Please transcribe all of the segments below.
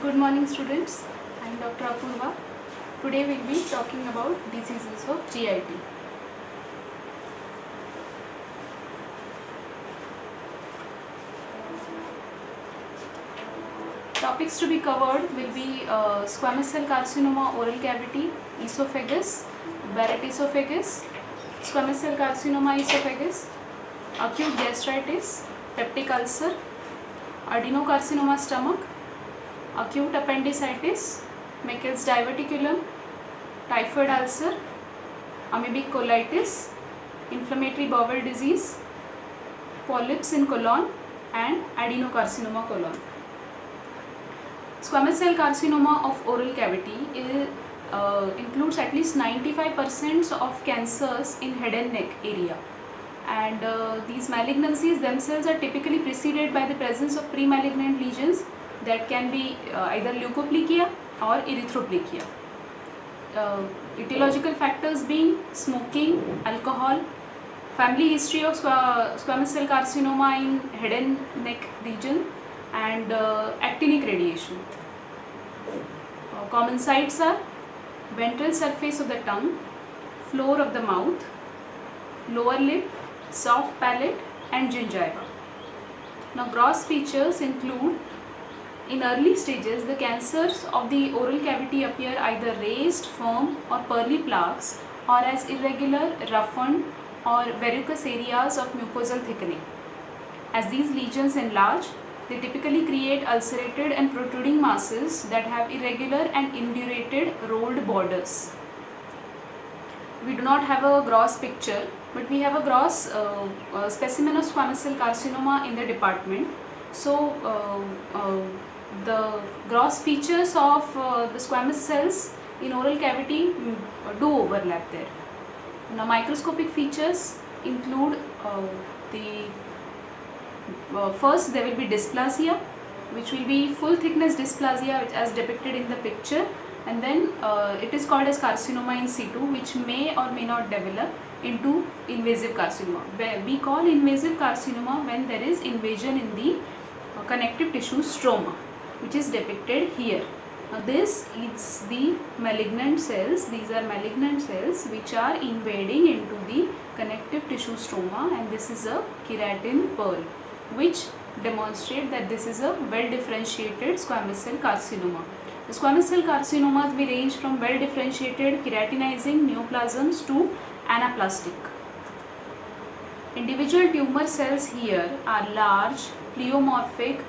Good morning students, I am Dr. Apurva. Today we will be talking about diseases of GIT. Topics to be covered will be squamous cell carcinoma oral cavity, esophagus, Barrett esophagus, squamous cell carcinoma esophagus, acute gastritis, peptic ulcer, adenocarcinoma stomach, acute appendicitis, Meckel's diverticulum, typhoid ulcer, amoebic colitis, inflammatory bowel disease, polyps in colon, and adenocarcinoma colon. Squamous cell carcinoma of oral cavity includes at least 95% of cancers in head and neck area, and these malignancies themselves are typically preceded by the presence of pre-malignant lesions that can be either leukoplegia or erythroplakia. Etiological factors being smoking, alcohol, family history of squamous cell carcinoma in head and neck region, and actinic radiation. Common sites are ventral surface of the tongue, floor of the mouth, lower lip, soft palate, and gingiva. Now gross features include, in early stages, the cancers of the oral cavity appear either raised, firm, or pearly plaques, or as irregular, roughened, or verrucous areas of mucosal thickening. As these lesions enlarge, they typically create ulcerated and protruding masses that have irregular and indurated rolled borders. We do not have a gross picture, but we have a gross specimen of squamous cell carcinoma in the department. So the gross features of the squamous cells in oral cavity do overlap there. Now microscopic features include first there will be dysplasia, which will be full thickness dysplasia as depicted in the picture, and then it is called as carcinoma in situ, which may or may not develop into invasive carcinoma. We call invasive carcinoma when there is invasion in the connective tissue stroma, which is depicted here. Now this is the malignant cells. These are malignant cells which are invading into the connective tissue stroma, and this is a keratin pearl, which demonstrate that this is a well differentiated squamous cell carcinoma. The squamous cell carcinomas may range from well differentiated keratinizing neoplasms to anaplastic. Individual tumor cells here are large, pleomorphic,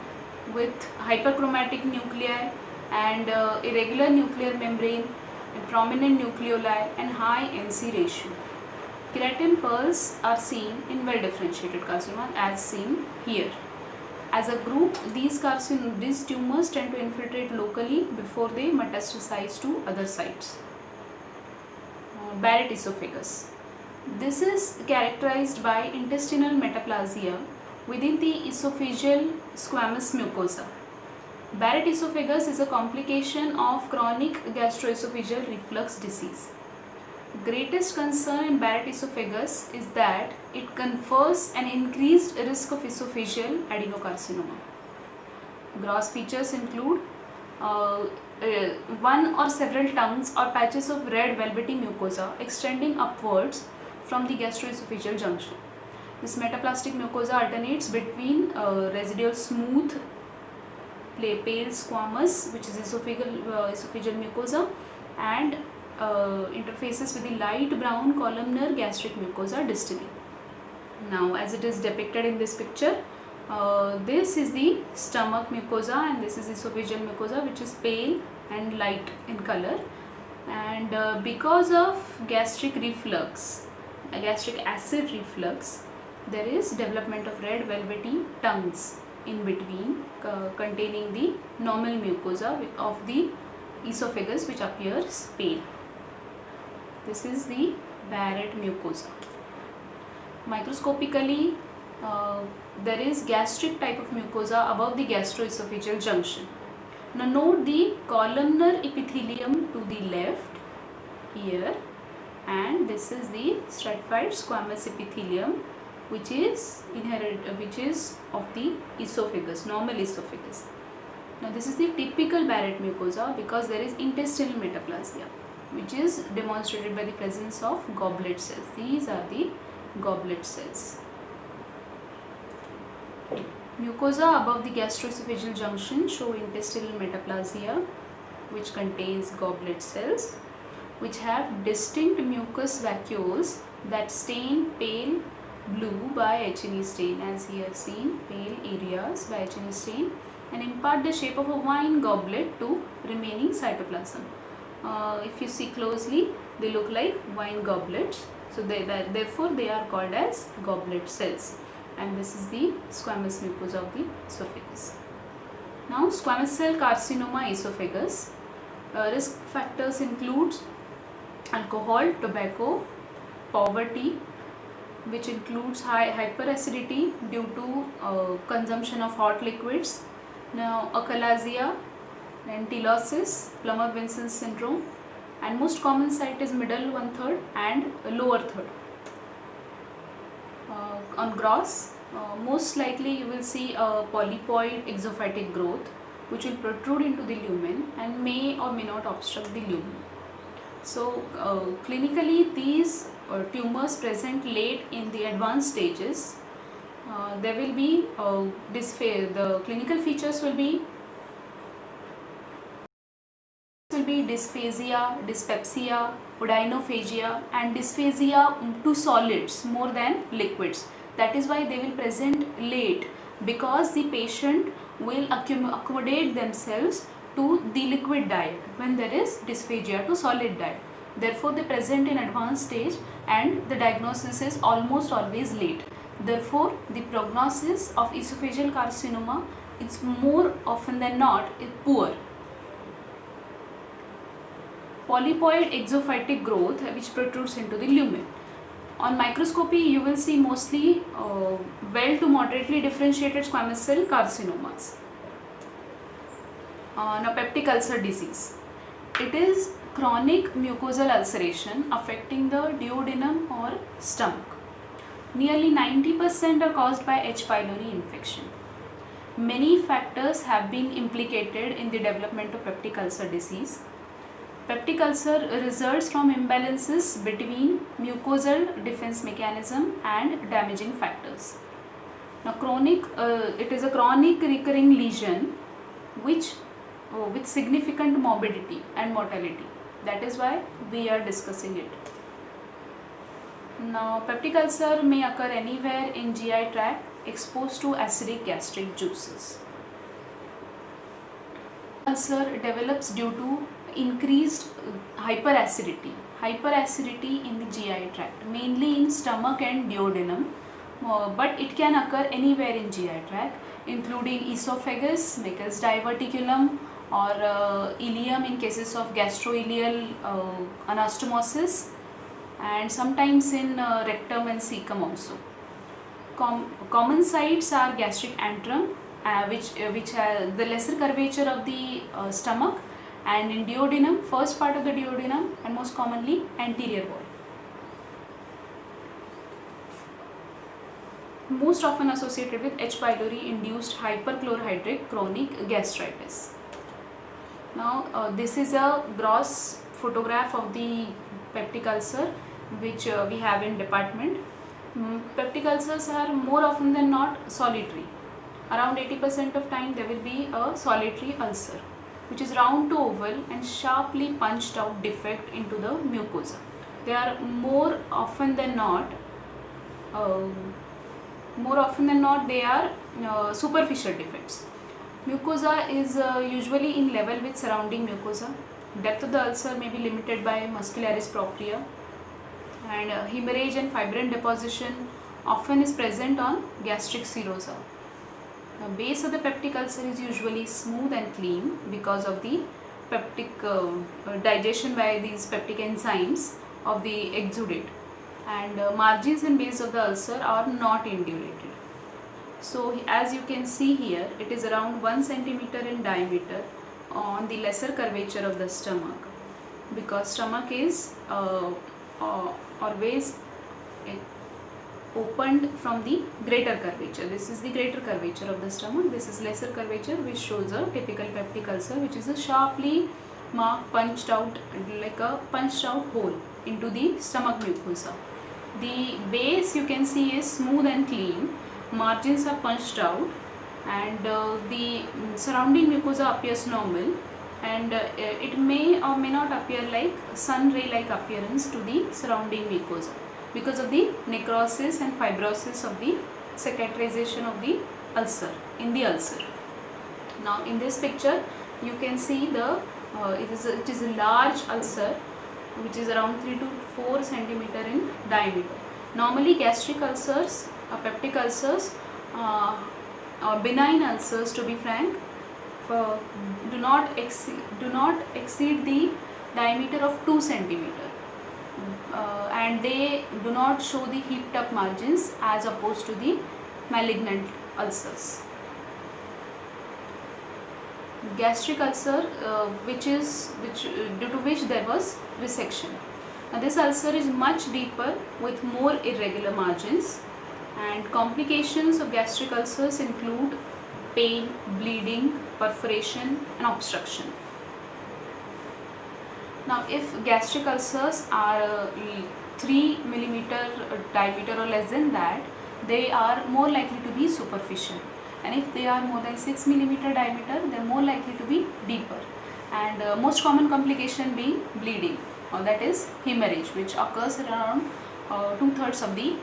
with hyperchromatic nuclei and irregular nuclear membrane, and prominent nucleoli, and high NC ratio. Keratin pearls are seen in well differentiated carcinoma as seen here. As a group, these tumors tend to infiltrate locally before they metastasize to other sites. Barrett esophagus. This is characterized by intestinal metaplasia within the esophageal squamous mucosa. Barrett esophagus is a complication of chronic gastroesophageal reflux disease. Greatest concern in Barrett esophagus is that it confers an increased risk of esophageal adenocarcinoma. Gross features include one or several tongues or patches of red velvety mucosa extending upwards from the gastroesophageal junction. This metaplastic mucosa alternates between residual smooth pale squamous, which is esophageal mucosa, and interfaces with the light brown columnar gastric mucosa distally. Now, as it is depicted in this picture, this is the stomach mucosa and this is esophageal mucosa, which is pale and light in color, and because of gastric reflux, gastric acid reflux, there is development of red velvety tongues in between containing the normal mucosa of the esophagus, which appears pale. This is the Barrett mucosa. Microscopically, there is gastric type of mucosa above the gastroesophageal junction. Now note the columnar epithelium to the left here, and this is the stratified squamous epithelium, which is of the esophagus, normal esophagus. Now this is the typical Barrett mucosa because there is intestinal metaplasia, which is demonstrated by the presence of goblet cells. These are the goblet cells. Mucosa above the gastroesophageal junction show intestinal metaplasia, which contains goblet cells, which have distinct mucous vacuoles that stain pale blue by H&E stain, as here seen, pale areas by H&E stain, and impart the shape of a wine goblet to remaining cytoplasm. If you see closely, they look like wine goblets, so therefore they are called as goblet cells. And this is the squamous mucosa of the esophagus. Now, squamous cell carcinoma esophagus. Risk factors include alcohol, tobacco, poverty, which includes hyperacidity due to consumption of hot liquids. Now, achalasia, then telosis, Plummer-Vinson syndrome, and most common site is middle 1/3 and lower third. On gross, most likely you will see a polypoid exophytic growth which will protrude into the lumen and may or may not obstruct the lumen. So clinically these tumors present late in the advanced stages. There will be the clinical features will be dysphagia, dyspepsia, odynophagia, and dysphagia to solids more than liquids. That is why they will present late, because the patient will accommodate themselves to the liquid diet when there is dysphagia to solid diet. Therefore they present in advanced stage and the diagnosis is almost always late. Therefore the prognosis of esophageal carcinoma is more often than not poor. Polypoid exophytic growth which protrudes into the lumen. On microscopy you will see mostly well to moderately differentiated squamous cell carcinomas. Now, peptic ulcer disease. It is chronic mucosal ulceration affecting the duodenum or stomach. Nearly 90% are caused by H. pylori infection. Many factors have been implicated in the development of peptic ulcer disease. Peptic ulcer results from imbalances between mucosal defense mechanism and damaging factors. Now, it is a chronic recurring lesion which with significant morbidity and mortality. That is why we are discussing it. Now, peptic ulcer may occur anywhere in GI tract exposed to acidic gastric juices. Ulcer develops due to increased hyperacidity in the GI tract, mainly in stomach and duodenum, but it can occur anywhere in GI tract, including esophagus, Meckel's diverticulum, or ilium in cases of gastroileal anastomosis, and sometimes in rectum and cecum also. Common sites are gastric antrum, which has the lesser curvature of the stomach, and in duodenum, first part of the duodenum, and most commonly anterior wall. Most often associated with H. pylori induced hyperchlorhydric chronic gastritis. Now this is a gross photograph of the peptic ulcer which we have in department. Peptic ulcers are more often than not solitary. Around 80% of time there will be a solitary ulcer, which is round to oval and sharply punched out defect into the mucosa. They are more often than not they are superficial defects. Mucosa is usually in level with surrounding mucosa. Depth of the ulcer may be limited by muscularis propria, and hemorrhage and fibrin deposition often is present on gastric serosa. The base of the peptic ulcer is usually smooth and clean because of the peptic digestion by these peptic enzymes of the exudate, and margins and base of the ulcer are not indurated. So as you can see here, it is around 1 centimeter in diameter on the lesser curvature of the stomach, because stomach is always opened from the greater curvature. This is the greater curvature of the stomach. This is lesser curvature, which shows a typical peptic ulcer, which is a sharply marked, punched out, like a punched out hole into the stomach mucosa. The base you can see is smooth and clean. Margins are punched out, and the surrounding mucosa appears normal, and it may or may not appear like sun ray like appearance to the surrounding mucosa because of the necrosis and fibrosis of the cicatrization of the ulcer in the ulcer. Now in this picture you can see the it is a large ulcer which is around 3 to 4 centimeter in diameter. Normally gastric ulcers, peptic ulcers, or benign ulcers, to be frank, do not exceed the diameter of 2 centimeter, and they do not show the heaped up margins as opposed to the malignant ulcers. Gastric ulcer, due to which there was resection. Now this ulcer is much deeper with more irregular margins, and complications of gastric ulcers include pain, bleeding, perforation and obstruction. Now if gastric ulcers are 3 millimeter diameter or less than that, they are more likely to be superficial, and if they are more than 6 millimeter diameter, they are more likely to be deeper, and most common complication being bleeding, or that is hemorrhage, which occurs around 2/3 of the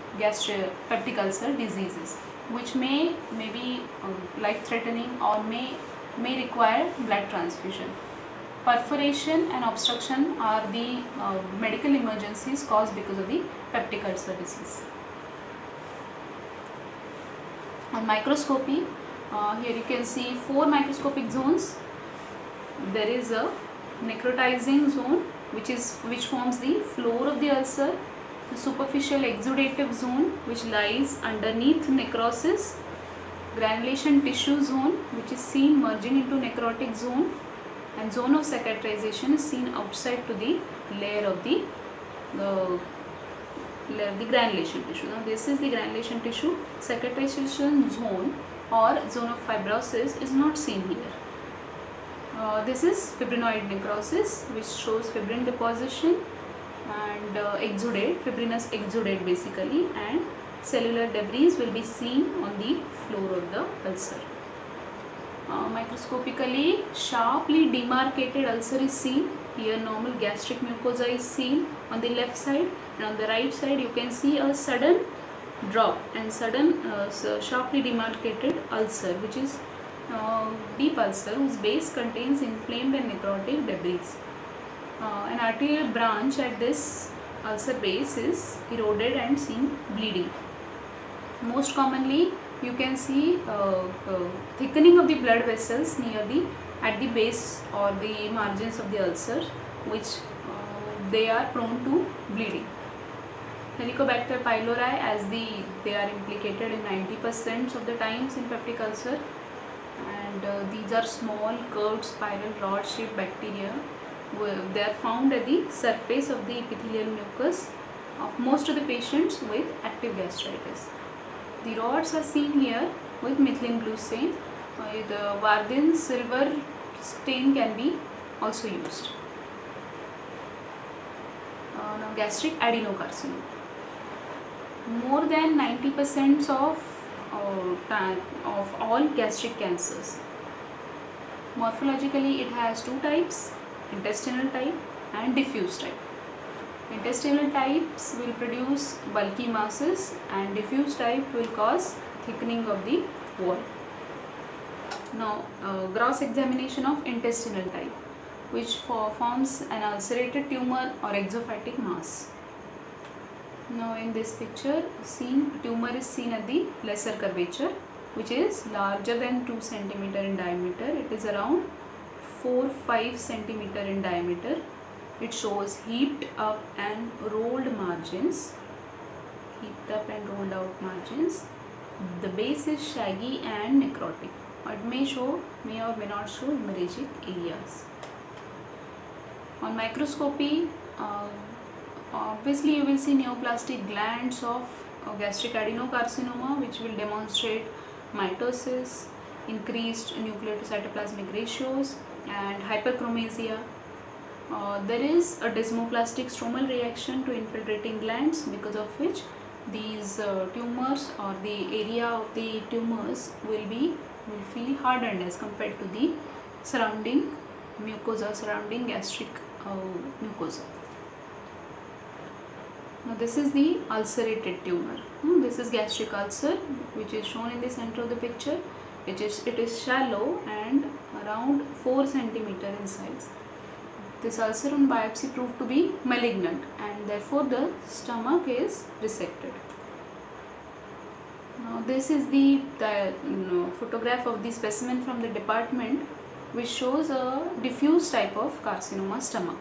peptic ulcer diseases, which may be life threatening or may require blood transfusion. Perforation and obstruction are the medical emergencies caused because of the peptic ulcer disease. On microscopy, here you can see 4 microscopic zones. There is a necrotizing zone which forms the floor of the ulcer, the superficial exudative zone which lies underneath necrosis, granulation tissue zone which is seen merging into necrotic zone, and zone of cicatrization is seen outside to the layer of the granulation tissue. Now this is the granulation tissue. Cicatrization zone or zone of fibrosis is not seen here. This is fibrinoid necrosis, which shows fibrin deposition and fibrinous exudate basically, and cellular debris will be seen on the floor of the ulcer. Microscopically, sharply demarcated ulcer is seen. Here normal gastric mucosa is seen on the left side, and on the right side you can see a sudden drop and sudden sharply demarcated ulcer, which is deep ulcer whose base contains inflamed and necrotic debris. An arterial branch at this ulcer base is eroded and seen bleeding. Most commonly you can see thickening of the blood vessels at the base or the margins of the ulcer, which they are prone to bleeding. Helicobacter pylori, as they are implicated in 90% of the times in peptic ulcer, and these are small curved spiral rod shaped bacteria. They are found at the surface of the epithelial mucus of most of the patients with active gastritis. The rods are seen here with methylene blue stain. The Vardin silver stain can be also used. Now gastric adenocarcinoma. More than 90% of all gastric cancers. Morphologically it has 2 types, intestinal type and diffuse type. Intestinal types will produce bulky masses, and diffuse type will cause thickening of the wall. Now gross examination of intestinal type, which forms an ulcerated tumor or exophytic mass. Now in this picture, tumor is seen at the lesser curvature, which is larger than 2 centimeter in diameter. It is around 4-5 centimeter in diameter. It shows heaped up and rolled margins, heaped up and rolled out margins. The base is shaggy and necrotic. It may or may not show hemorrhagic areas. On microscopy, obviously you will see neoplastic glands of gastric adenocarcinoma, which will demonstrate mitosis, increased nuclear to cytoplasmic ratios, and hyperchromasia. There is a desmoplastic stromal reaction to infiltrating glands, because of which these tumors or the area of the tumors will feel hardened as compared to the surrounding mucosa, surrounding gastric mucosa. Now this is the ulcerated tumor. This is gastric ulcer, which is shown in the center of the picture. It is shallow and around 4 cm in size. This ulcer on biopsy proved to be malignant, and therefore the stomach is resected. Now this is the photograph of the specimen from the department, which shows a diffuse type of carcinoma stomach.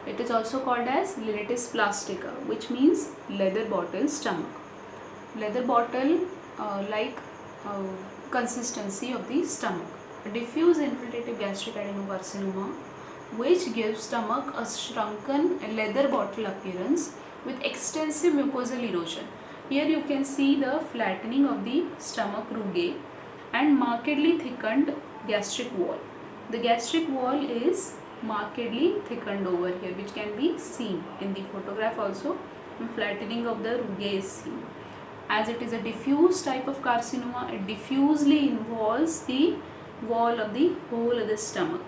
It is also called as linitis plastica, which means leather bottle stomach. Leather bottle like consistency of the stomach. A diffuse infiltrative gastric adenocarcinoma, which gives stomach a shrunken leather bottle appearance with extensive mucosal erosion. Here you can see the flattening of the stomach rugae and markedly thickened gastric wall. The gastric wall is markedly thickened over here, which can be seen in the photograph also. Flattening of the rugae is seen. As it is a diffuse type of carcinoma, it diffusely involves the wall of the whole of the stomach,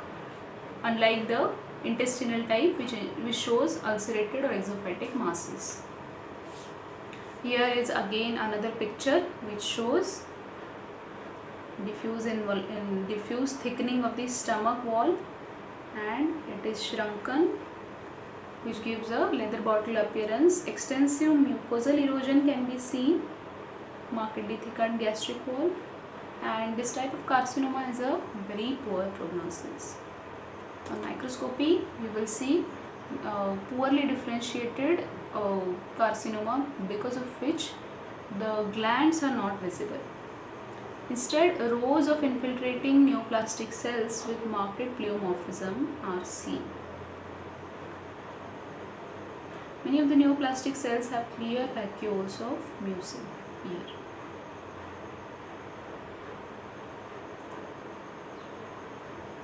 unlike the intestinal type, which shows ulcerated or exophytic masses. Here is again another picture which shows diffuse thickening of the stomach wall, and it is shrunken, which gives a leather bottle appearance. Extensive mucosal erosion can be seen, markedly thickened gastric wall, and this type of carcinoma has a very poor prognosis. On microscopy, you will see poorly differentiated carcinoma, because of which the glands are not visible. Instead, rows of infiltrating neoplastic cells with marked pleomorphism are seen. Many of the neoplastic cells have clear vacuoles of mucin here.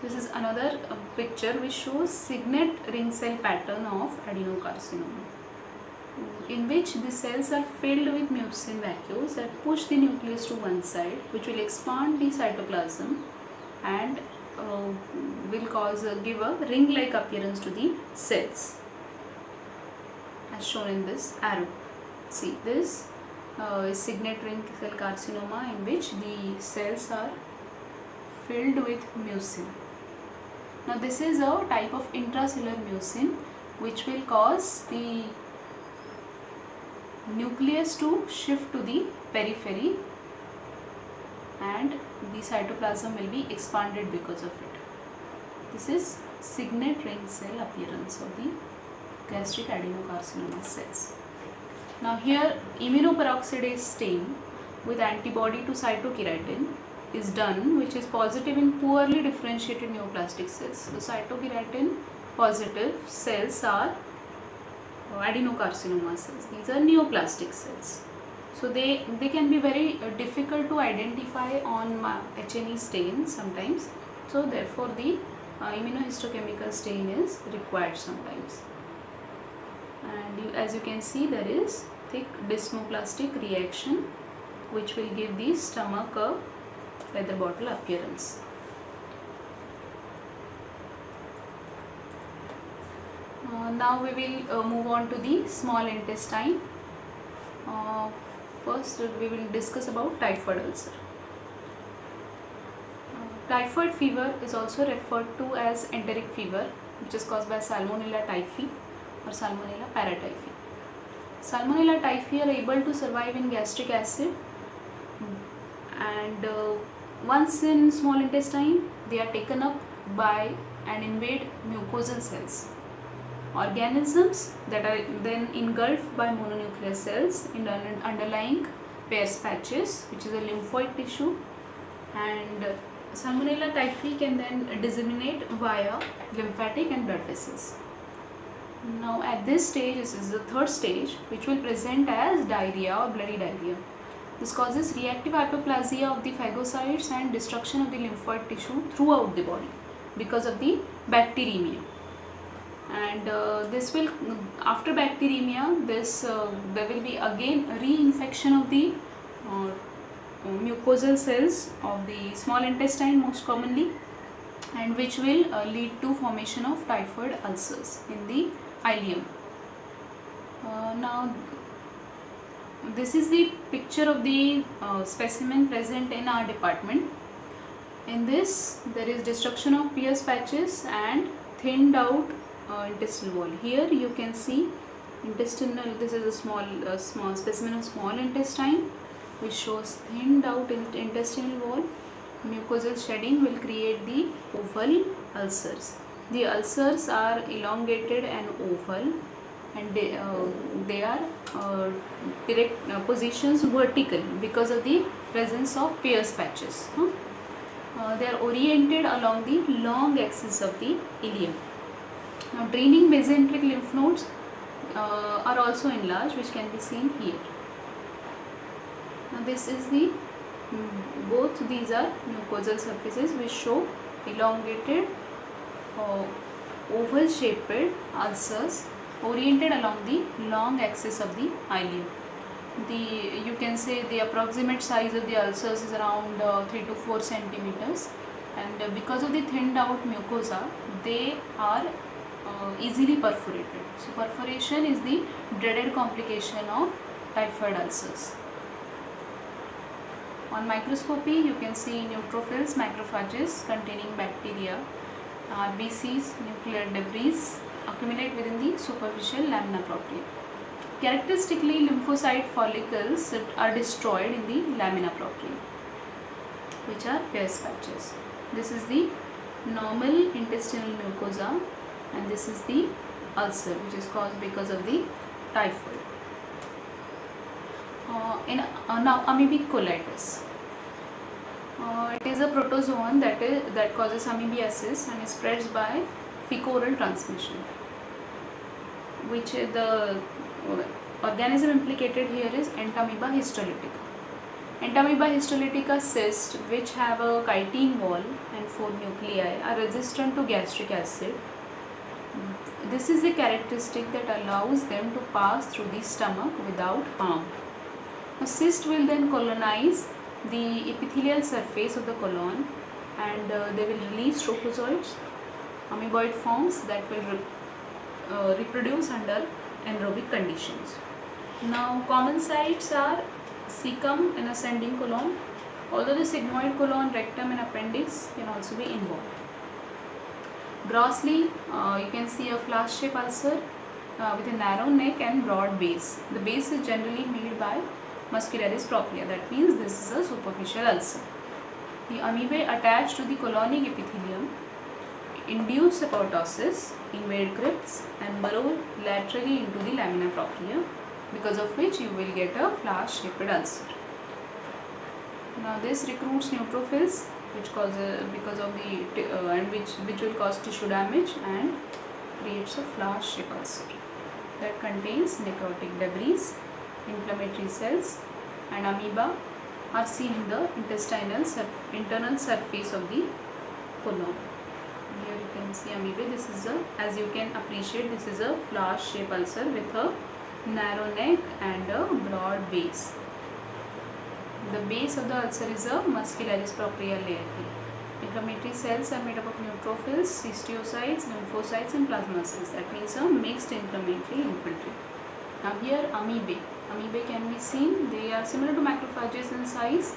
This is another picture which shows signet ring cell pattern of adenocarcinoma, in which the cells are filled with mucin vacuoles that push the nucleus to one side, which will expand the cytoplasm and will give a ring-like appearance to the cells, as shown in this arrow. See, this is signet ring cell carcinoma, in which the cells are filled with mucin. Now this is a type of intracellular mucin which will cause the nucleus to shift to the periphery, and the cytoplasm will be expanded because of it. This is signet ring cell appearance of the gastric adenocarcinoma cells. Now here immunoperoxidase stain with antibody to cytokeratin is done, which is positive in poorly differentiated neoplastic cells. The cytokeratin positive cells are adenocarcinoma cells. These are neoplastic cells. So they can be very difficult to identify on H&E stain sometimes. So therefore the immunohistochemical stain is required sometimes. And as you can see, there is thick desmoplastic reaction, which will give the stomach a leather bottle appearance. Now we will move on to the small intestine. First we will discuss about typhoid ulcer. Typhoid fever is also referred to as enteric fever, which is caused by Salmonella typhi or Salmonella paratyphi. Salmonella typhi are able to survive in gastric acid, and once in small intestine, they are taken up by and invade mucosal cells. Organisms that are then engulfed by mononuclear cells in the underlying Peyer's patches, which is a lymphoid tissue, and Salmonella typhi can then disseminate via lymphatic and blood vessels. Now at this stage, this is the third stage, which will present as diarrhea or bloody diarrhea. This causes reactive hyperplasia of the phagocytes and destruction of the lymphoid tissue throughout the body because of the bacteremia. And this will, after bacteremia, there will be again reinfection of the mucosal cells of the small intestine most commonly, and which will lead to formation of typhoid ulcers in the ileum. Now this is the picture of the specimen present in our department. In this, there is destruction of Pierce patches and thinned out intestinal wall. Here you can see intestinal, this is a small specimen of small intestine which shows thinned out intestinal wall. Mucosal shedding will create the oval ulcers. The ulcers are elongated and oval, and they are direct positions vertical because of the presence of Pierce patches. They are oriented along the long axis of the ilium. Now draining mesenteric lymph nodes are also enlarged, which can be seen here. Now this is the both these are mucosal surfaces which show elongated oval shaped ulcers oriented along the long axis of the ileum. You can say the approximate size of the ulcers is around 3 to 4 centimeters, and because of the thinned out mucosa, they are easily perforated. So perforation is the dreaded complication of typhoid ulcers. On microscopy, you can see neutrophils, macrophages containing bacteria, RBCs, nuclear debris accumulate within the superficial lamina propria. Characteristically, lymphocyte follicles are destroyed in the lamina propria, which are Pierce patches. This is the normal intestinal mucosa, and this is the ulcer which is caused because of the typhoid. Now amoebic colitis. It is a protozoan that causes amoebiasis and spreads by fecal-oral transmission, which the organism implicated here is Entamoeba histolytica. Entamoeba histolytica cysts, which have a chitin wall and 4 nuclei, are resistant to gastric acid. This is the characteristic that allows them to pass through the stomach without harm. A cyst will then colonize the epithelial surface of the colon, and they will release trophozoites, amoeboid forms that will reproduce under anaerobic conditions. Now common sites are cecum in ascending colon, although the sigmoid colon, rectum and appendix can also be involved. Grossly, you can see a flask-shaped ulcer with a narrow neck and broad base. The base is generally made by muscularis propria, that means this is a superficial ulcer. The amoebae attached to the colonic epithelium induce apoptosis, invade crypts and burrow laterally into the lamina propria, because of which you will get a flask-shaped ulcer. Now this recruits neutrophils, which causes which will cause tissue damage and creates a flask-shaped ulcer that contains necrotic debris. Inflammatory cells and amoeba are seen in the internal surface of the colon. Here you can see amoeba. This is as you can appreciate, this is a flask-shaped ulcer with a narrow neck and a broad base. The base of the ulcer is a muscularis propria layer. Inflammatory cells are made up of neutrophils, histiocytes, lymphocytes and plasma cells. That means a mixed inflammatory infiltrate. Now here amoebae can be seen. They are similar to macrophages in size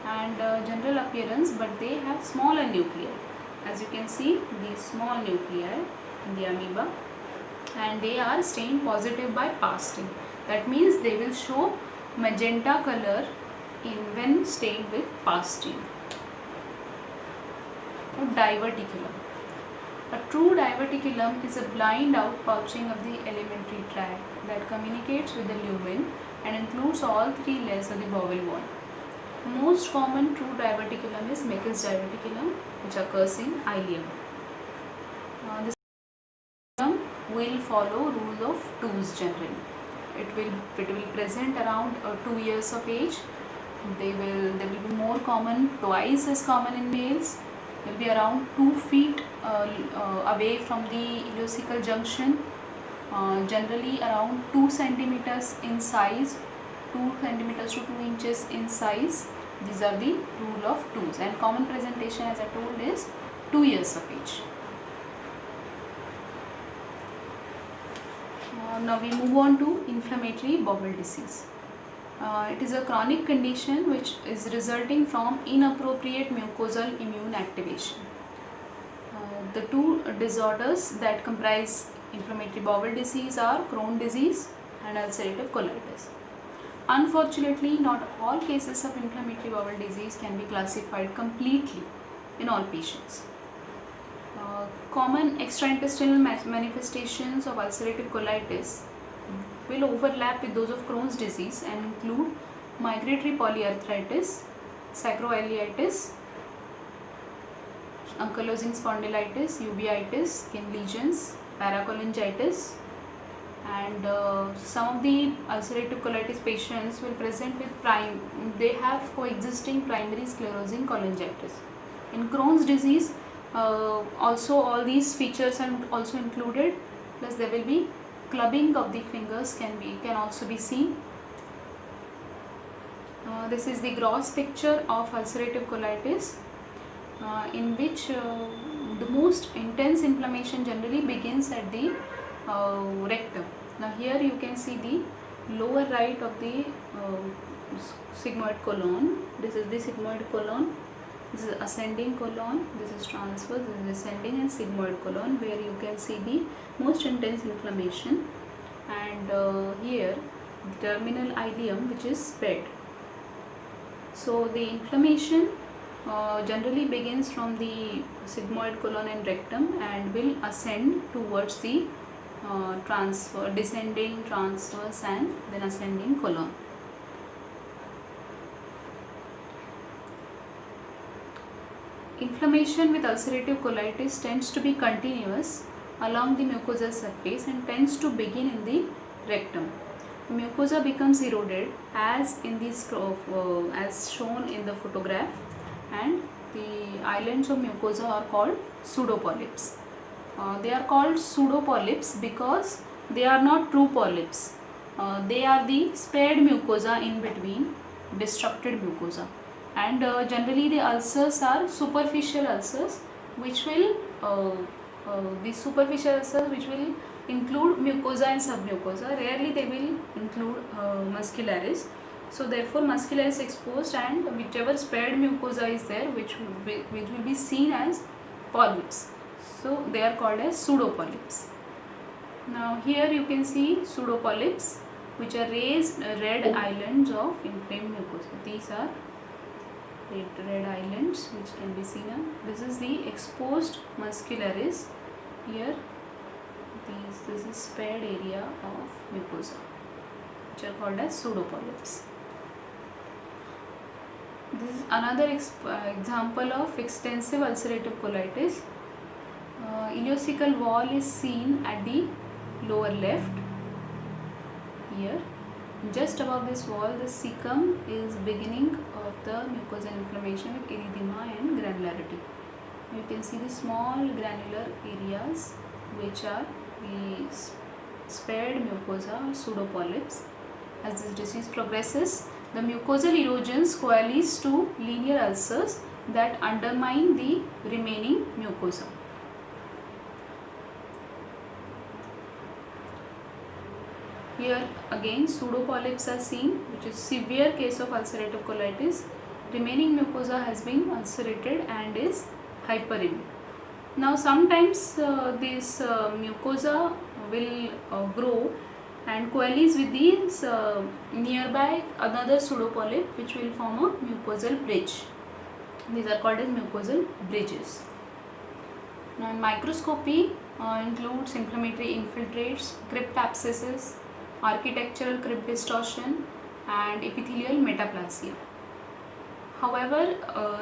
and general appearance, but they have smaller nuclei. As you can see, these small nuclei in the amoeba, and they are stained positive by pasting. That means they will show magenta color when stained with pasting. Diverticulum. A true diverticulum is a blind outpouching of the alimentary tract that communicates with the lumen and includes all 3 layers of the bowel wall. Most common true diverticulum is Meckel's diverticulum, which occurs in ileum. This will follow rule of 2s generally. It will present around 2 years of age. They will be more common, twice as common in males. Will be around 2 feet away from the ileocecal junction, generally around 2 centimeters in size, 2 centimeters to 2 inches in size. These are the rule of 2s, and common presentation, as I told, is 2 years of age. Now we move on to inflammatory bowel disease. It is a chronic condition which is resulting from inappropriate mucosal immune activation. The two disorders that comprise inflammatory bowel disease are Crohn's disease and ulcerative colitis. Unfortunately, not all cases of inflammatory bowel disease can be classified completely in all patients. Common extraintestinal manifestations of ulcerative colitis will overlap with those of Crohn's disease and include migratory polyarthritis, sacroiliitis, ankylosing spondylitis, uveitis, skin lesions, paracholangitis, and some of the ulcerative colitis patients will present with they have coexisting primary sclerosing cholangitis. In Crohn's disease, also all these features are also included, plus there will be clubbing of the fingers can also be seen. This is the gross picture of ulcerative colitis, in which the most intense inflammation generally begins at the rectum. Now here you can see the lower right of the sigmoid colon. This is the sigmoid colon. This is ascending colon, this is transverse, this is ascending, and sigmoid colon, where you can see the most intense inflammation, and here the terminal ileum, which is spread. So the inflammation generally begins from the sigmoid colon and rectum and will ascend towards the descending, transverse, and then ascending colon. Inflammation with ulcerative colitis tends to be continuous along the mucosal surface and tends to begin in the rectum. The mucosa becomes eroded as in this as shown in the photograph, and the islands of mucosa are called pseudopolyps. They are called pseudopolyps because they are not true polyps. They are the spared mucosa in between destructed mucosa. And generally the ulcers are superficial ulcers, which will include mucosa and submucosa. Rarely they will include muscularis. So therefore muscularis exposed, and whichever spared mucosa is there, which will be seen as polyps. So they are called as pseudopolyps. Now here you can see pseudopolyps, which are raised red islands of inflamed mucosa. These are red islands which can be seen. This is the exposed muscularis. Here this is spared area of mucosa, which are called as pseudopolyps. This is another example of extensive ulcerative colitis. Ileocecal wall is seen at the lower left. Here, just above this wall, the cecum is beginning of the mucosal inflammation with erythema and granularity. You can see the small granular areas, which are the spared mucosa or pseudopolyps. As this disease progresses, the mucosal erosions coalesce to linear ulcers that undermine the remaining mucosa. Here again pseudopolyps are seen, which is severe case of ulcerative colitis. Remaining mucosa has been ulcerated and is hyperemic. Now sometimes this mucosa will grow and coalesce with these nearby another pseudopolyp, which will form a mucosal bridge. These are called as mucosal bridges. Now microscopy includes inflammatory infiltrates, crypt abscesses, architectural crypt distortion, and epithelial metaplasia. However,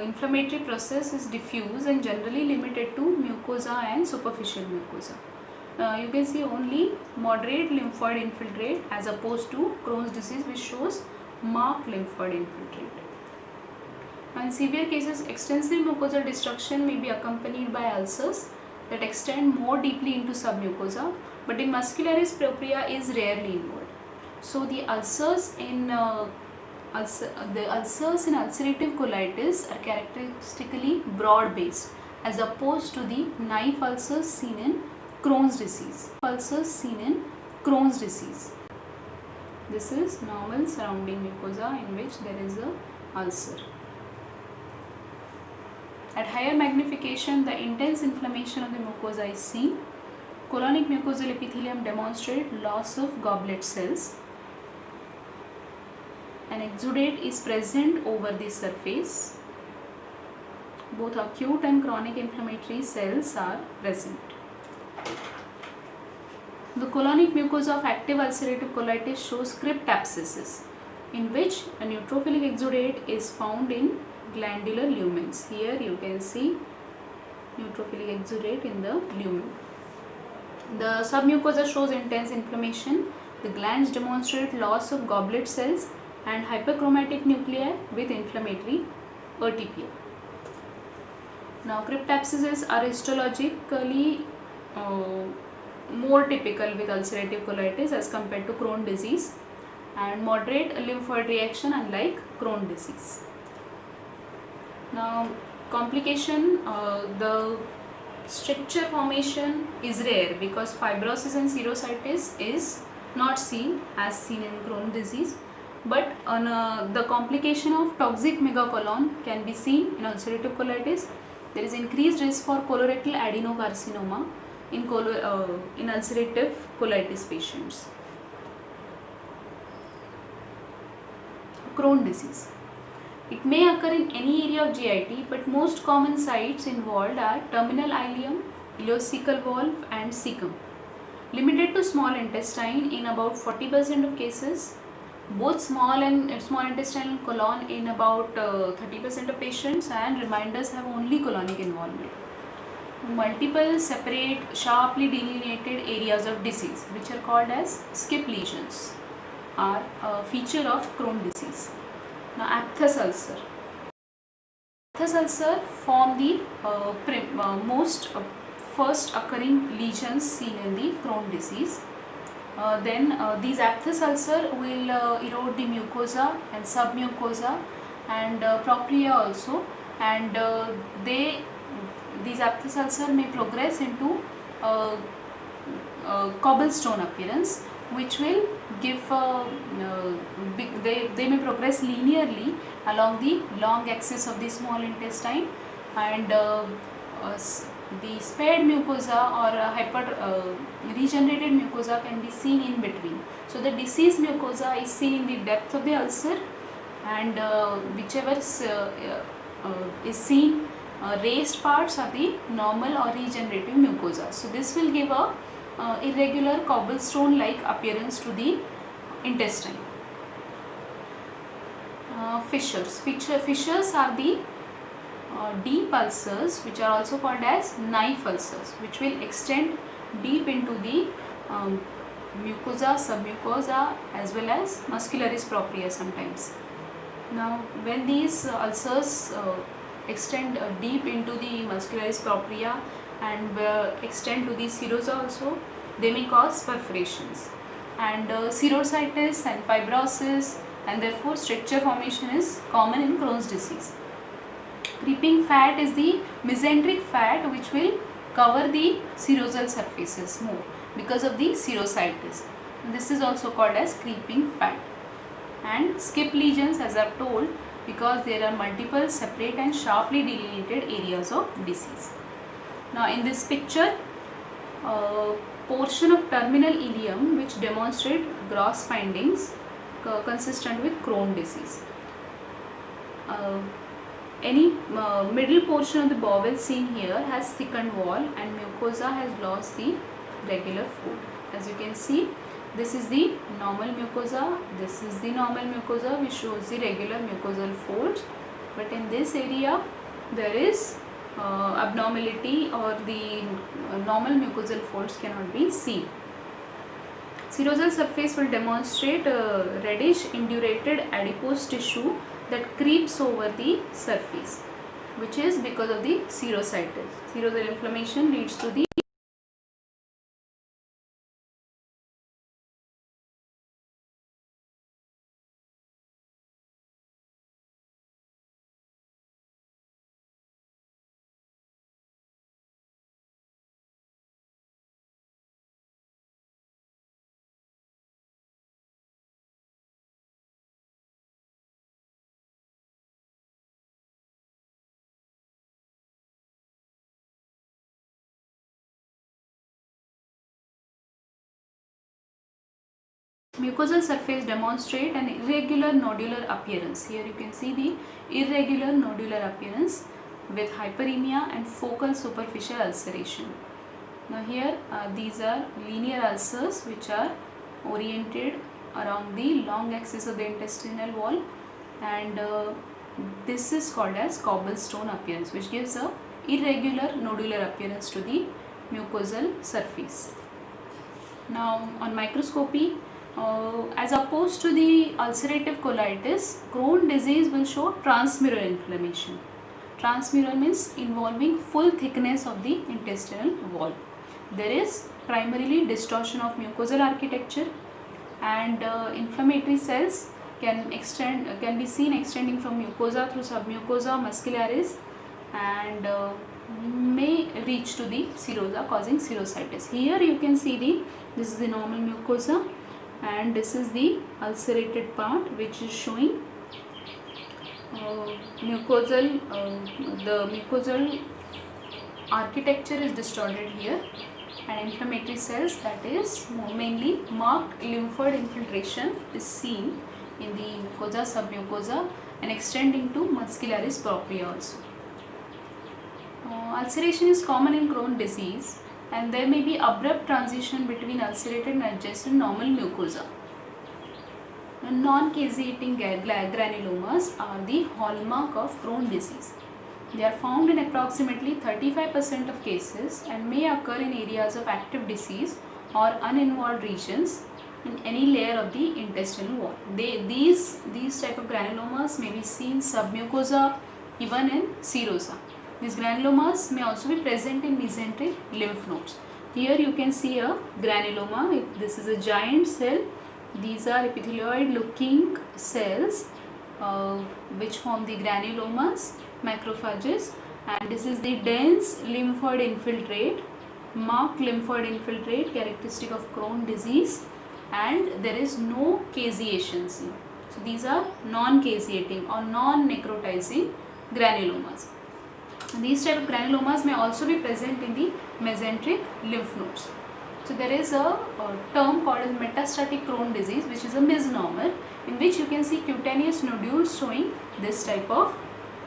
inflammatory process is diffuse and generally limited to mucosa and superficial mucosa. you can see only moderate lymphoid infiltrate as opposed to Crohn's disease, which shows marked lymphoid infiltrate. In severe cases, extensive mucosal destruction may be accompanied by ulcers that extend more deeply into submucosa, but in muscularis propria is rarely involved. So the ulcers in ulcerative colitis are characteristically broad based as opposed to the knife ulcers seen in Crohn's disease. This is normal surrounding mucosa in which there is a ulcer. At higher magnification, the intense inflammation of the mucosa is seen. Colonic mucosal epithelium demonstrates loss of goblet cells. An exudate is present over the surface. Both acute and chronic inflammatory cells are present. The colonic mucosa of active ulcerative colitis shows crypt abscesses, in which a neutrophilic exudate is found in glandular lumens. Here you can see neutrophilic exudate in the lumen. The submucosa shows intense inflammation. The glands demonstrate loss of goblet cells and hyperchromatic nuclei with inflammatory urticaria. Now, crypt abscesses are histologically more typical with ulcerative colitis as compared to Crohn's disease, and moderate lymphoid reaction unlike Crohn's disease. Now, complication, the stricture formation is rare because fibrosis and serositis is not seen as seen in Crohn's disease, but the complication of toxic megacolon can be seen in ulcerative colitis. There is increased risk for colorectal adenocarcinoma in ulcerative colitis patients. Crohn's disease. It may occur in any area of GIT, but most common sites involved are terminal ileum, ileocecal valve and cecum. Limited to small intestine in about 40% of cases, both small intestine and colon in about 30% of patients, and remainders have only colonic involvement. Multiple separate sharply delineated areas of disease, which are called as skip lesions, are a feature of Crohn's disease. Now, aphthous ulcer. Aphthous ulcer form the most first occurring lesions seen in the Crohn's disease. Then these aphthous ulcer will erode the mucosa and submucosa and propria also, and these aphthous ulcer may progress into cobblestone appearance, which will give they may progress linearly along the long axis of the small intestine, and the spared mucosa or regenerated mucosa can be seen in between. So the diseased mucosa is seen in the depth of the ulcer, and whichever is seen raised parts are the normal or regenerative mucosa. So this will give a irregular cobblestone like appearance to the intestine. Fissures. Fissures are the deep ulcers, which are also called as knife ulcers, which will extend deep into the mucosa, submucosa as well as muscularis propria sometimes. Now, when these ulcers extend deep into the muscularis propria and extend to the serosa also, they may cause perforations, and serositis and fibrosis, and therefore stricture formation is common in Crohn's disease. Creeping fat is the mesenteric fat which will cover the serosal surfaces more because of the serositis. This is also called as creeping fat. And skip lesions, as I have told, because there are multiple separate and sharply delineated areas of disease. Now in this picture, portion of terminal ileum which demonstrate gross findings consistent with Crohn's disease. Any middle portion of the bowel seen here has thickened wall and mucosa has lost the regular fold. As you can see, this is the normal mucosa, this is the normal mucosa which shows the regular mucosal folds, but in this area there is abnormality or the normal mucosal folds cannot be seen. Serosal surface will demonstrate reddish indurated adipose tissue that creeps over the surface, which is because of the serositis. Serosal inflammation leads to the mucosal surface demonstrate an irregular nodular appearance. Here you can see the irregular nodular appearance with hyperemia and focal superficial ulceration. Now here these are linear ulcers which are oriented around the long axis of the intestinal wall, and this is called as cobblestone appearance, which gives a irregular nodular appearance to the mucosal surface. Now on microscopy, as opposed to the ulcerative colitis, Crohn's disease will show transmural inflammation. Transmural means involving full thickness of the intestinal wall. There is primarily distortion of mucosal architecture, and inflammatory cells can be seen extending from mucosa through submucosa muscularis, and may reach to the serosa, causing serositis. Here you can see this is the normal mucosa, and this is the ulcerated part, which is showing the mucosal architecture is distorted here, and inflammatory cells, that is mainly marked lymphoid infiltration, is seen in the mucosa, submucosa, and extending to muscularis propria also. Ulceration is common in Crohn's disease, and there may be abrupt transition between ulcerated and adjacent normal mucosa. Non-caseating granulomas are the hallmark of Crohn's disease. They are found in approximately 35% of cases and may occur in areas of active disease or uninvolved regions in any layer of the intestinal wall. These type of granulomas may be seen submucosa, even in serosa. These granulomas may also be present in mesenteric lymph nodes. Here you can see a granuloma. This is a giant cell. These are epithelioid looking cells which form the granulomas, macrophages, and this is the dense lymphoid infiltrate, marked lymphoid infiltrate characteristic of Crohn's disease, and there is no caseation seen. So these are non-caseating or non-necrotizing granulomas. These type of granulomas may also be present in the mesenteric lymph nodes. So there is a term called as metastatic Crohn's disease, which is a misnomer, in which you can see cutaneous nodules showing this type of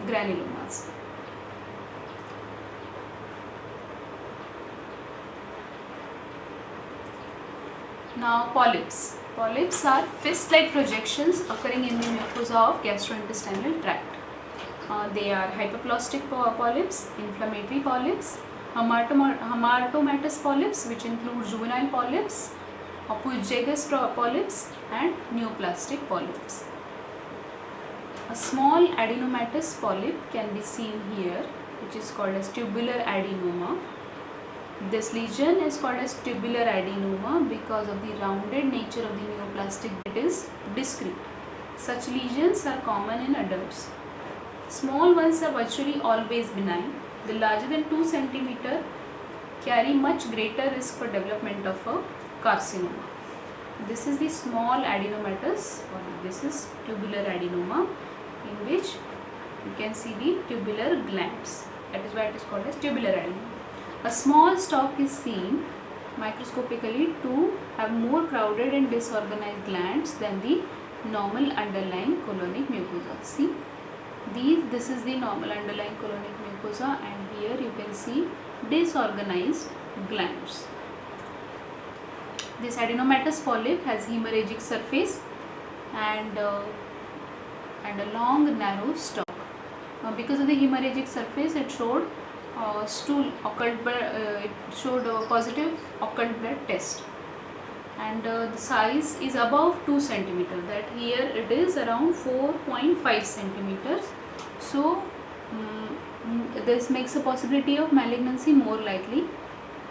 granulomas. Now polyps. Polyps are fist-like projections occurring in the mucosa of gastrointestinal tract. They are hyperplastic polyps, inflammatory polyps, hamartomatous polyps, which include juvenile polyps, apophyseous polyps, and neoplastic polyps. A small adenomatous polyp can be seen here, which is called as tubular adenoma. This lesion is called as tubular adenoma because of the rounded nature of the neoplastic. It is discrete. Such lesions are common in adults. Small ones are virtually always benign. The larger than 2 cm carry much greater risk for development of a carcinoma. This is the small adenomatous, or this is tubular adenoma, in which you can see the tubular glands. That is why it is called as tubular adenoma. A small stalk is seen microscopically to have more crowded and disorganized glands than the normal underlying colonic mucosa. See, this is the normal underlying colonic mucosa, and here you can see disorganized glands. This adenomatous polyp has hemorrhagic surface and a long narrow stalk. Because of the hemorrhagic surface, it showed stool occult blood, it showed a positive occult blood test, and the size is above 2 centimeter. That here it is around 4.5 centimeters. So this makes a possibility of malignancy more likely,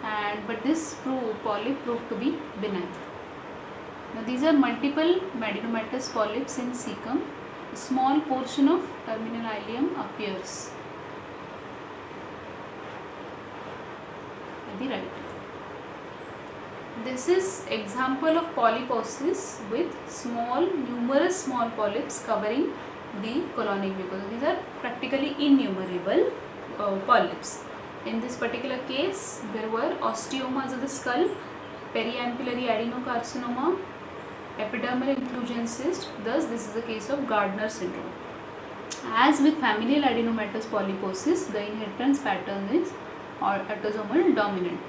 and but this polyp proved to be benign. Now these are multiple adenomatous polyps in cecum. A small portion of terminal ileum appears at the right. This is example of polyposis with numerous small polyps covering the colonic mucosa. These are practically innumerable polyps. In this particular case, there were osteomas of the skull, periampullary adenocarcinoma, epidermal inclusion cyst. Thus, this is a case of Gardner syndrome. As with familial adenomatous polyposis, the inheritance pattern is autosomal dominant.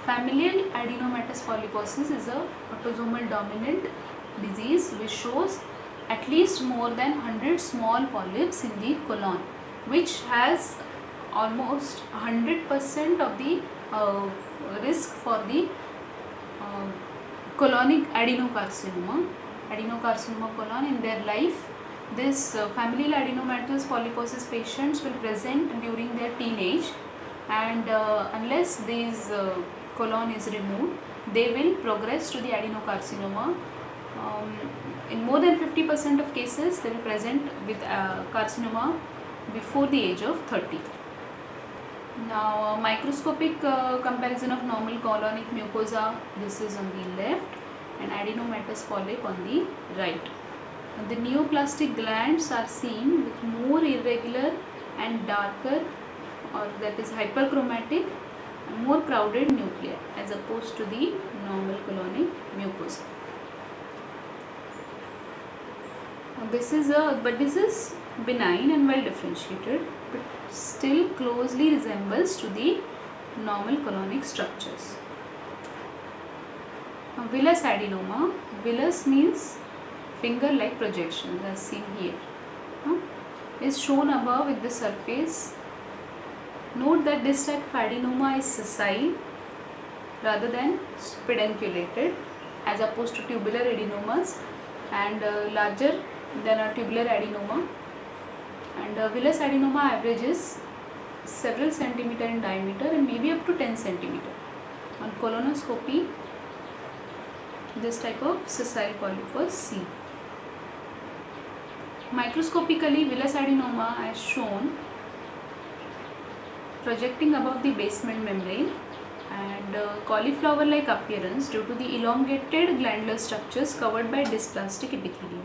Familial adenomatous polyposis is a autosomal dominant disease which shows at least more than 100 small polyps in the colon, which has almost 100% of the risk for the colonic adenocarcinoma colon in their life. This familial adenomatous polyposis patients will present during their teenage, and unless these colon is removed, they will progress to the adenocarcinoma. In more than 50% of cases, they will present with carcinoma before the age of 30. Now, microscopic comparison of normal colonic mucosa, this is on the left, and adenomatous polyp on the right. The neoplastic glands are seen with more irregular and darker, or that is hyperchromatic, more crowded nuclei as opposed to the normal colonic mucosa. This is benign and well differentiated, but still closely resembles to the normal colonic structures. Villus adenoma. Villus means finger-like projections, as seen here. Is shown above with the surface. Note that this type of adenoma is sessile rather than pedunculated, as opposed to tubular adenomas, and larger than a tubular adenoma. And villus adenoma averages several centimeter in diameter and maybe up to 10 centimeter. On colonoscopy, this type of sessile polyp was seen. Microscopically, villus adenoma as shown projecting above the basement membrane, and cauliflower-like appearance due to the elongated glandular structures covered by dysplastic epithelium.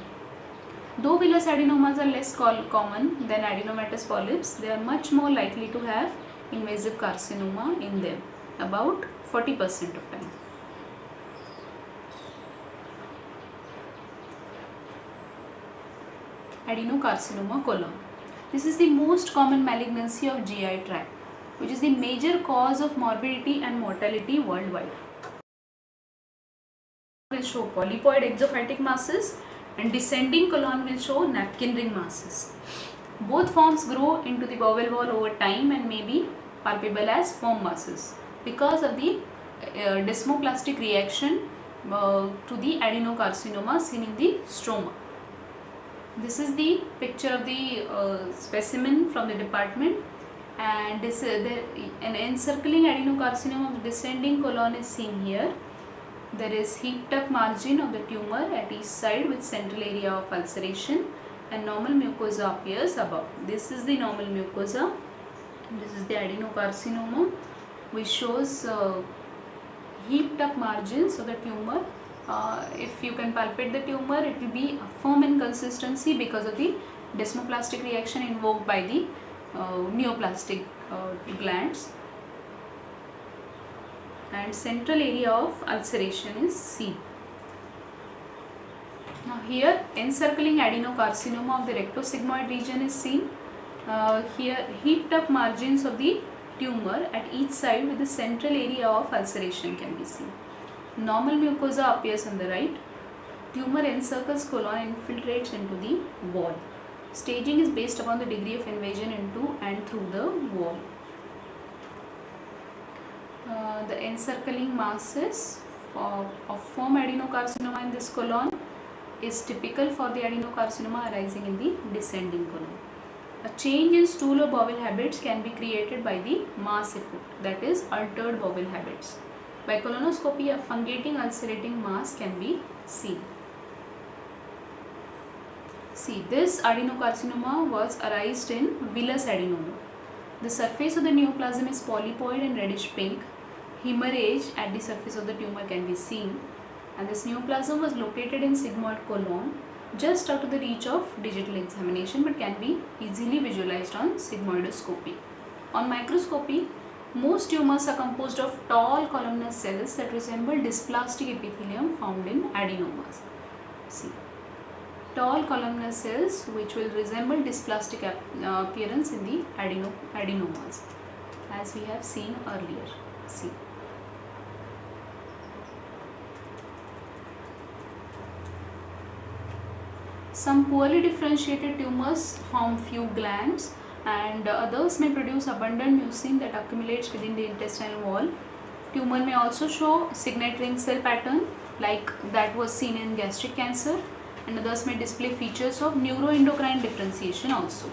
Though villus adenomas are less common than adenomatous polyps, they are much more likely to have invasive carcinoma in them, about 40% of time. Adenocarcinoma colon. This is the most common malignancy of GI tract, which is the major cause of morbidity and mortality worldwide. Will show polypoid exophytic masses, and descending colon will show napkin ring masses. Both forms grow into the bowel wall over time and may be palpable as foam masses because of the desmoplastic reaction to the adenocarcinoma seen in the stroma. This is the picture of the specimen from the department, and this an encircling adenocarcinoma of descending colon is seen here. There is heaped up margin of the tumor at each side with central area of ulceration, and normal mucosa appears above. This is the normal mucosa. This is the adenocarcinoma, which shows heaped up margins of the tumor. If you can palpate the tumor, it will be firm in consistency because of the desmoplastic reaction invoked by the neoplastic glands, and central area of ulceration is seen. Now here encircling adenocarcinoma of the rectosigmoid region is seen. Here heaped up margins of the tumor at each side with the central area of ulceration can be seen. Normal mucosa appears on the right. Tumor encircles colon and infiltrates into the wall. Staging is based upon the degree of invasion into and through the wall. The encircling masses of form adenocarcinoma in this colon is typical for the adenocarcinoma arising in the descending colon. A change in stool or bowel habits can be created by the mass effect, that is altered bowel habits. By colonoscopy, a fungating ulcerating mass can be seen. See, this adenocarcinoma was arised in villus adenoma. The surface of the neoplasm is polypoid and reddish pink. Hemorrhage at the surface of the tumor can be seen, and this neoplasm was located in sigmoid colon, just out of the reach of digital examination, but can be easily visualized on sigmoidoscopy. On microscopy, most tumors are composed of tall columnar cells that resemble dysplastic epithelium found in adenomas. See, tall columnar cells which will resemble dysplastic appearance in the adenomas, as we have seen earlier. See. Some poorly differentiated tumors form few glands, and others may produce abundant mucin that accumulates within the intestinal wall. Tumor may also show signet ring cell pattern like that was seen in gastric cancer, and others may display features of neuroendocrine differentiation also.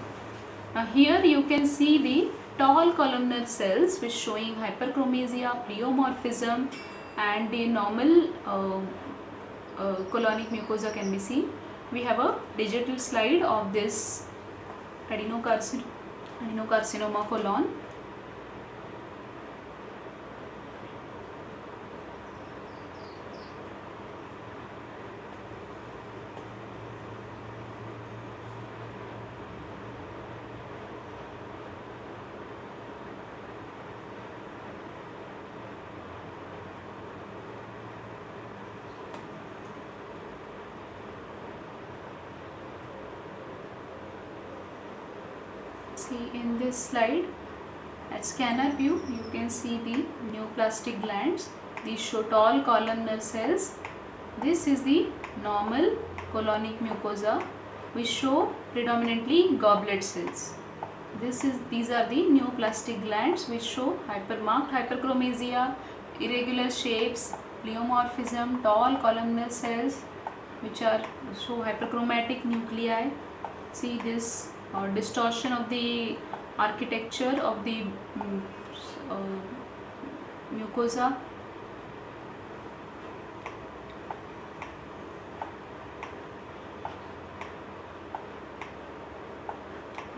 Now here you can see the tall columnar cells which showing hyperchromasia, pleomorphism, and the normal colonic mucosa can be seen. We have a digital slide of this adenocarcinoma colon. See, in this slide, at scanner view, you can see the neoplastic glands. These show tall columnar cells. This is the normal colonic mucosa, which show predominantly goblet cells. These are the neoplastic glands which show marked hyperchromasia, irregular shapes, pleomorphism, tall columnar cells which show hyperchromatic nuclei. See this distortion of the architecture of the mucosa.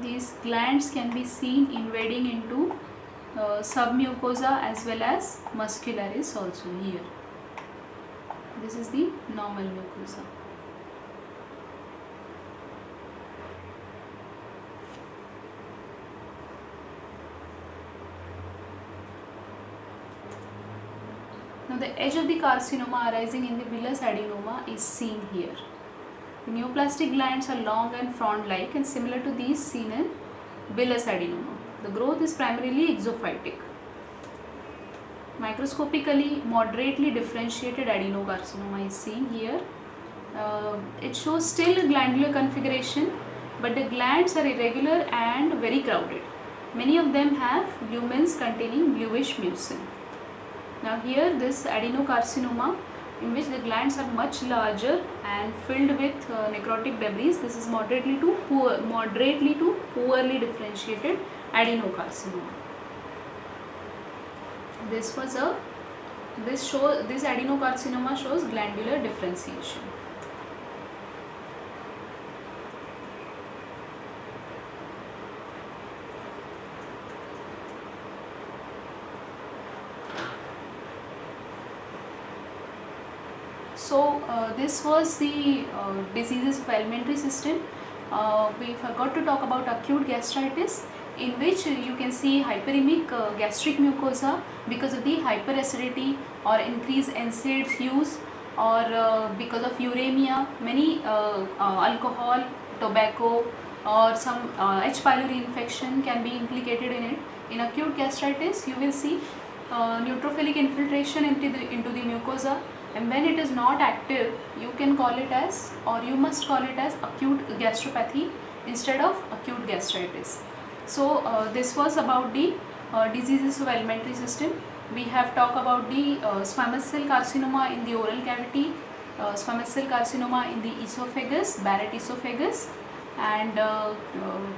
These glands can be seen invading into submucosa as well as muscularis also here. This is the normal mucosa. Now the edge of the carcinoma arising in the villus adenoma is seen here. The neoplastic glands are long and frond-like and similar to these seen in villus adenoma. The growth is primarily exophytic. Microscopically, moderately differentiated adenocarcinoma is seen here. It shows still a glandular configuration, but the glands are irregular and very crowded. Many of them have lumens containing bluish mucin. Now here this adenocarcinoma, in which the glands are much larger and filled with necrotic debris. This is moderately to poorly differentiated adenocarcinoma. This adenocarcinoma shows glandular differentiation. So this was the diseases of alimentary system. We forgot to talk about acute gastritis, in which you can see hyperemic gastric mucosa because of the hyperacidity or increased NSAIDs use, or because of uremia, many alcohol, tobacco, or some H. pylori infection can be implicated in it. In acute gastritis, you will see neutrophilic infiltration into the mucosa, and when it is not active, you can call it as, or you must call it as, acute gastropathy instead of acute gastritis. So this was about the diseases of alimentary system. we have talked about the squamous cell carcinoma in the oral cavity, squamous cell carcinoma in the esophagus, Barrett esophagus, and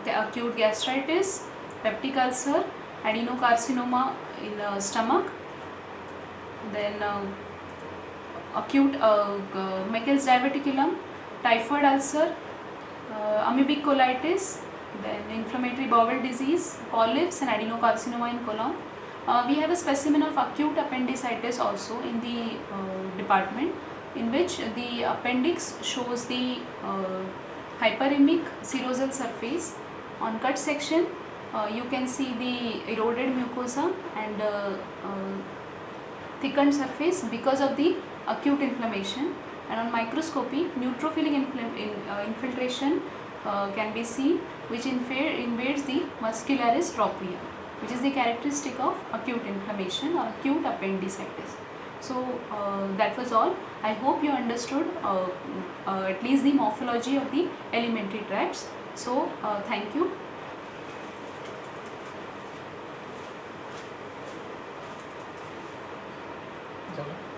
acute gastritis, peptic ulcer, adenocarcinoma in stomach, then acute Meckel's diverticulum, typhoid ulcer, amoebic colitis, then inflammatory bowel disease, polyps and adenocarcinoma in colon. We have a specimen of acute appendicitis also in the department, in which the appendix shows the hyperemic serosal surface. On cut section, you can see the eroded mucosa and thickened surface because of the acute inflammation, and on microscopy neutrophilic infiltration can be seen, which invades the muscularis propria, which is the characteristic of acute inflammation or acute appendicitis. So that was all. I hope you understood at least the morphology of the alimentary tracts. So thank you. Chalo.